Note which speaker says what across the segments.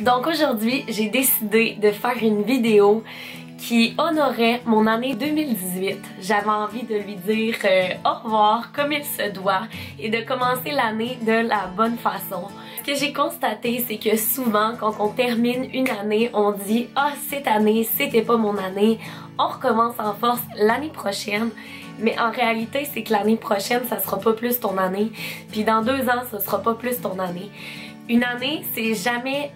Speaker 1: Donc aujourd'hui, j'ai décidé de faire une vidéo qui honorait mon année 2018. J'avais envie de lui dire au revoir comme il se doit et de commencer l'année de la bonne façon. Ce que j'ai constaté, c'est que souvent quand on termine une année, on dit « Ah, cette année, c'était pas mon année, on recommence en force l'année prochaine ». Mais en réalité, c'est que l'année prochaine, ça sera pas plus ton année. Puis dans 2 ans, ça sera pas plus ton année. Une année, c'est jamais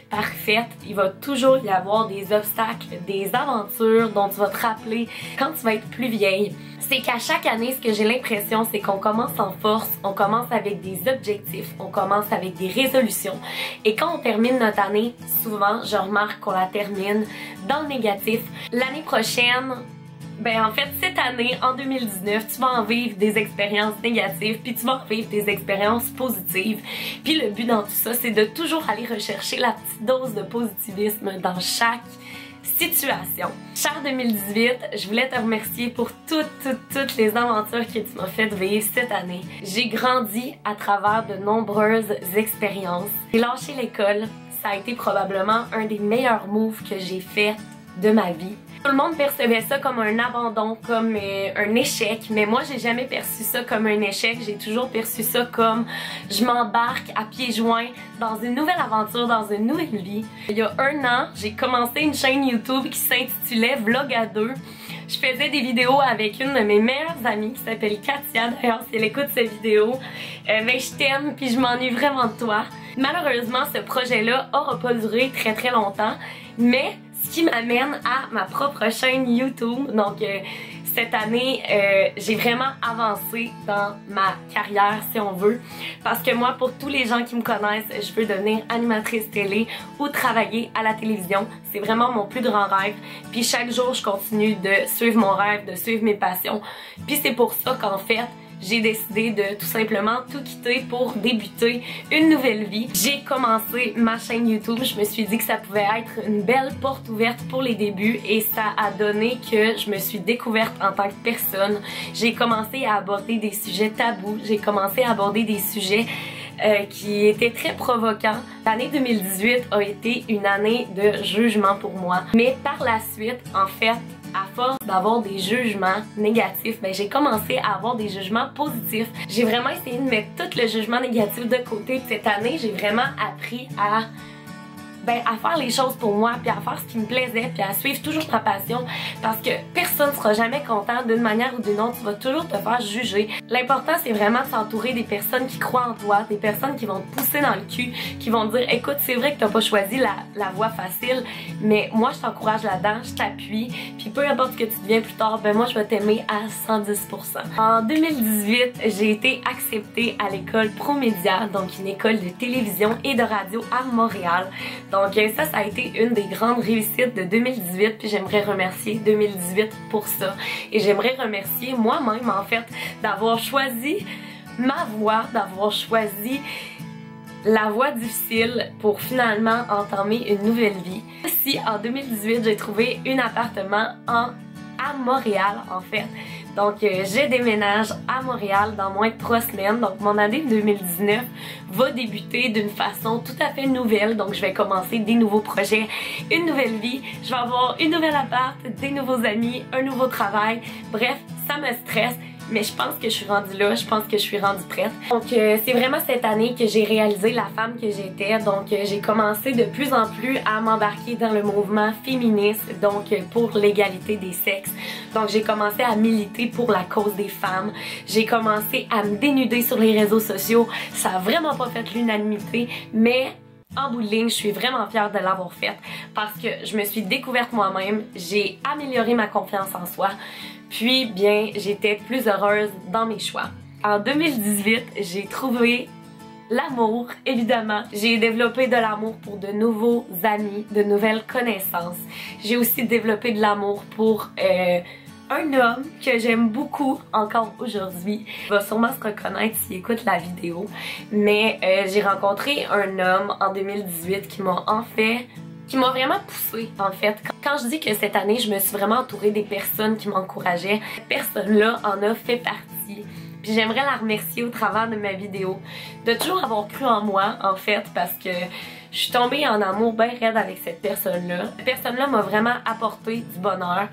Speaker 1: parfaite. Il va toujours y avoir des obstacles, des aventures dont tu vas te rappeler quand tu vas être plus vieille. C'est qu'à chaque année, ce que j'ai l'impression, c'est qu'on commence en force, on commence avec des objectifs, on commence avec des résolutions. Et quand on termine notre année, souvent, je remarque qu'on la termine dans le négatif. L'année prochaine, ben en fait, cette année, en 2019, tu vas en vivre des expériences négatives, puis tu vas en vivre des expériences positives. Puis le but dans tout ça, c'est de toujours aller rechercher la petite dose de positivisme dans chaque situation. Cher 2018, je voulais te remercier pour toutes les aventures que tu m'as fait vivre cette année. J'ai grandi à travers de nombreuses expériences. J'ai lâché l'école, ça a été probablement un des meilleurs moves que j'ai fait de ma vie. Tout le monde percevait ça comme un abandon, comme un échec, mais moi j'ai jamais perçu ça comme un échec, j'ai toujours perçu ça comme je m'embarque à pieds joints dans une nouvelle aventure, dans une nouvelle vie. Il y a 1 an, j'ai commencé une chaîne YouTube qui s'intitulait Vlog à 2. Je faisais des vidéos avec une de mes meilleures amies qui s'appelle Katia, d'ailleurs si elle écoute cette vidéo, ben je t'aime puis je m'ennuie vraiment de toi. Malheureusement ce projet-là aura pas duré très longtemps, mais ce qui m'amène à ma propre chaîne YouTube. Donc cette année, j'ai vraiment avancé dans ma carrière si on veut. Parce que moi, pour tous les gens qui me connaissent, je veux devenir animatrice télé ou travailler à la télévision. C'est vraiment mon plus grand rêve. Puis chaque jour, je continue de suivre mon rêve, de suivre mes passions. Puis c'est pour ça qu'en fait, j'ai décidé de tout simplement tout quitter pour débuter une nouvelle vie. J'ai commencé ma chaîne YouTube, je me suis dit que ça pouvait être une belle porte ouverte pour les débuts et ça a donné que je me suis découverte en tant que personne. J'ai commencé à aborder des sujets tabous, j'ai commencé à aborder des sujets qui étaient très provoquants. L'année 2018 a été une année de jugement pour moi. Mais par la suite, en fait, à force d'avoir des jugements négatifs, ben j'ai commencé à avoir des jugements positifs. J'ai vraiment essayé de mettre tout le jugement négatif de côté. Cette année, j'ai vraiment appris à faire les choses pour moi, puis à faire ce qui me plaisait, puis à suivre toujours ma passion, parce que personne ne sera jamais content d'une manière ou d'une autre, tu vas toujours te faire juger. L'important, c'est vraiment de s'entourer des personnes qui croient en toi, des personnes qui vont te pousser dans le cul, qui vont te dire, écoute, c'est vrai que t'as pas choisi la voie facile, mais moi, je t'encourage là-dedans, je t'appuie, puis peu importe ce que tu deviens plus tard, ben moi, je vais t'aimer à 110%. En 2018, j'ai été acceptée à l'école ProMédia, donc une école de télévision et de radio à Montréal. Donc ça a été une des grandes réussites de 2018, puis j'aimerais remercier 2018 pour ça. Et j'aimerais remercier moi-même en fait d'avoir choisi ma voie, d'avoir choisi la voie difficile pour finalement entamer une nouvelle vie. Aussi en 2018, j'ai trouvé un appartement à Montréal en fait. Donc je déménage à Montréal dans moins de 3 semaines. Donc mon année 2019 va débuter d'une façon tout à fait nouvelle. Donc je vais commencer des nouveaux projets, une nouvelle vie. Je vais avoir une nouvelle appart, des nouveaux amis, un nouveau travail. Bref, ça me stresse. Mais je pense que je suis rendue là, je pense que je suis rendue prête. Donc c'est vraiment cette année que j'ai réalisé la femme que j'étais. Donc j'ai commencé de plus en plus à m'embarquer dans le mouvement féministe, donc pour l'égalité des sexes. Donc j'ai commencé à militer pour la cause des femmes. J'ai commencé à me dénuder sur les réseaux sociaux. Ça a vraiment pas fait l'unanimité, mais en bout de ligne, je suis vraiment fière de l'avoir faite parce que je me suis découverte moi-même, j'ai amélioré ma confiance en soi, puis bien, j'étais plus heureuse dans mes choix. En 2018, j'ai trouvé l'amour, évidemment. J'ai développé de l'amour pour de nouveaux amis, de nouvelles connaissances. J'ai aussi développé de l'amour pour un homme que j'aime beaucoup encore aujourd'hui. Il va sûrement se reconnaître s'il écoute la vidéo. Mais j'ai rencontré un homme en 2018 qui m'a vraiment poussée en fait. Quand je dis que cette année je me suis vraiment entourée des personnes qui m'encourageaient, cette personne-là en a fait partie. Puis j'aimerais la remercier au travers de ma vidéo, de toujours avoir cru en moi en fait, parce que Je suis tombée en amour bien raide avec cette personne-là. Cette personne-là m'a vraiment apporté du bonheur.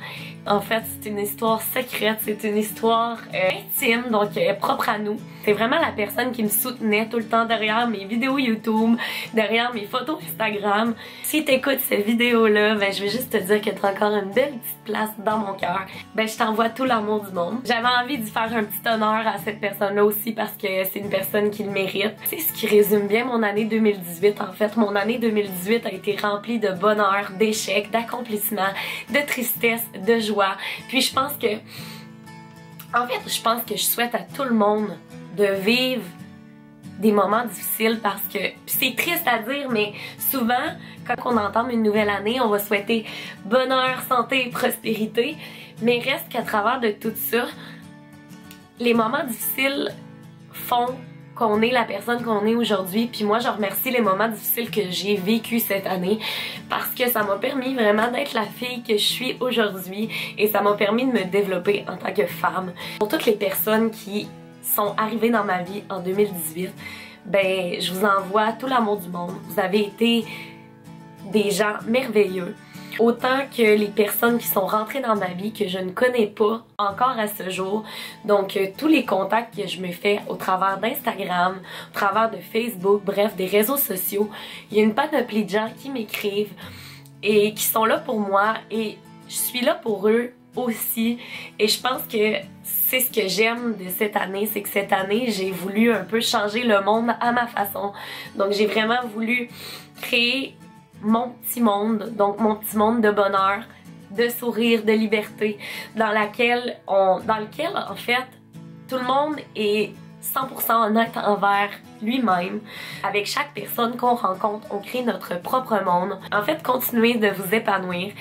Speaker 1: En fait, c'est une histoire secrète, c'est une histoire intime, donc propre à nous. C'est vraiment la personne qui me soutenait tout le temps derrière mes vidéos YouTube, derrière mes photos Instagram. Si t'écoutes cette vidéo-là, ben je vais juste te dire que t'as encore une belle petite place dans mon cœur. Ben je t'envoie tout l'amour du monde. J'avais envie de faire un petit honneur à cette personne-là aussi parce que c'est une personne qui le mérite. C'est ce qui résume bien mon année 2018 en fait. Mon année 2018 a été remplie de bonheur, d'échecs, d'accomplissements, de tristesse, de joie. Puis je pense que... En fait, je pense que je souhaite à tout le monde de vivre des moments difficiles parce que c'est triste à dire, mais souvent quand on entame une nouvelle année, on va souhaiter bonheur, santé, prospérité, mais reste qu'à travers de tout ça, les moments difficiles font qu'on est la personne qu'on est aujourd'hui. Puis moi, je remercie les moments difficiles que j'ai vécu cette année parce que ça m'a permis vraiment d'être la fille que je suis aujourd'hui et ça m'a permis de me développer en tant que femme. Pour toutes les personnes qui sont arrivées dans ma vie en 2018, ben je vous envoie tout l'amour du monde. Vous avez été des gens merveilleux. Autant que les personnes qui sont rentrées dans ma vie que je ne connais pas encore à ce jour. Donc tous les contacts que je me fais au travers d'Instagram, au travers de Facebook, bref, des réseaux sociaux, il y a une panoplie de gens qui m'écrivent et qui sont là pour moi et je suis là pour eux aussi. Et je pense que c'est ce que j'aime de cette année, c'est que cette année j'ai voulu un peu changer le monde à ma façon. Donc j'ai vraiment voulu créer mon petit monde, donc mon petit monde de bonheur, de sourire, de liberté, dans lequel en fait tout le monde est 100% honnête envers lui-même. Avec chaque personne qu'on rencontre, on crée notre propre monde. En fait, continuez de vous épanouir.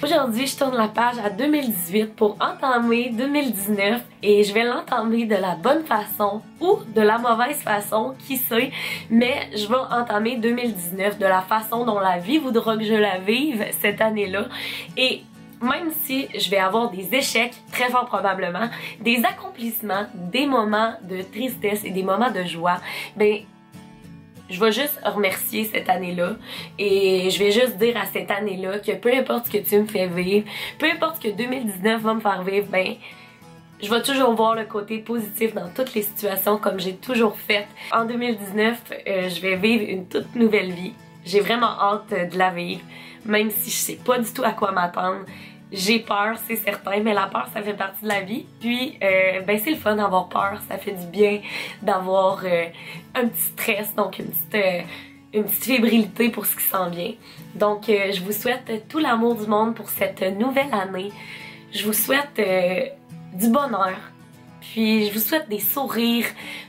Speaker 1: Aujourd'hui, je tourne la page à 2018 pour entamer 2019 et je vais l'entamer de la bonne façon ou de la mauvaise façon, qui sait, mais je vais entamer 2019 de la façon dont la vie voudra que je la vive cette année-là. Et même si je vais avoir des échecs, très fort probablement, des accomplissements, des moments de tristesse et des moments de joie, ben je vais juste remercier cette année-là et je vais juste dire à cette année-là que peu importe ce que tu me fais vivre, peu importe ce que 2019 va me faire vivre, ben je vais toujours voir le côté positif dans toutes les situations comme j'ai toujours fait. En 2019, je vais vivre une toute nouvelle vie. J'ai vraiment hâte de la vivre, même si je sais pas du tout à quoi m'attendre. J'ai peur, c'est certain, mais la peur, ça fait partie de la vie. Puis, ben c'est le fun d'avoir peur, ça fait du bien d'avoir un petit stress, donc une petite fébrilité pour ce qui s'en vient. Donc, je vous souhaite tout l'amour du monde pour cette nouvelle année. Je vous souhaite du bonheur. Puis, je vous souhaite des sourires,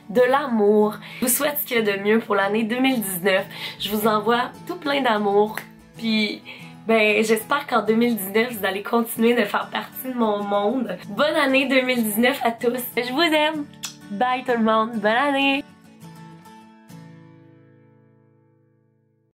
Speaker 1: de l'amour. Je vous souhaite ce qu'il y a de mieux pour l'année 2019. Je vous envoie tout plein d'amour. Puis, ben, j'espère qu'en 2019, vous allez continuer de faire partie de mon monde. Bonne année 2019 à tous. Je vous aime. Bye tout le monde. Bonne année.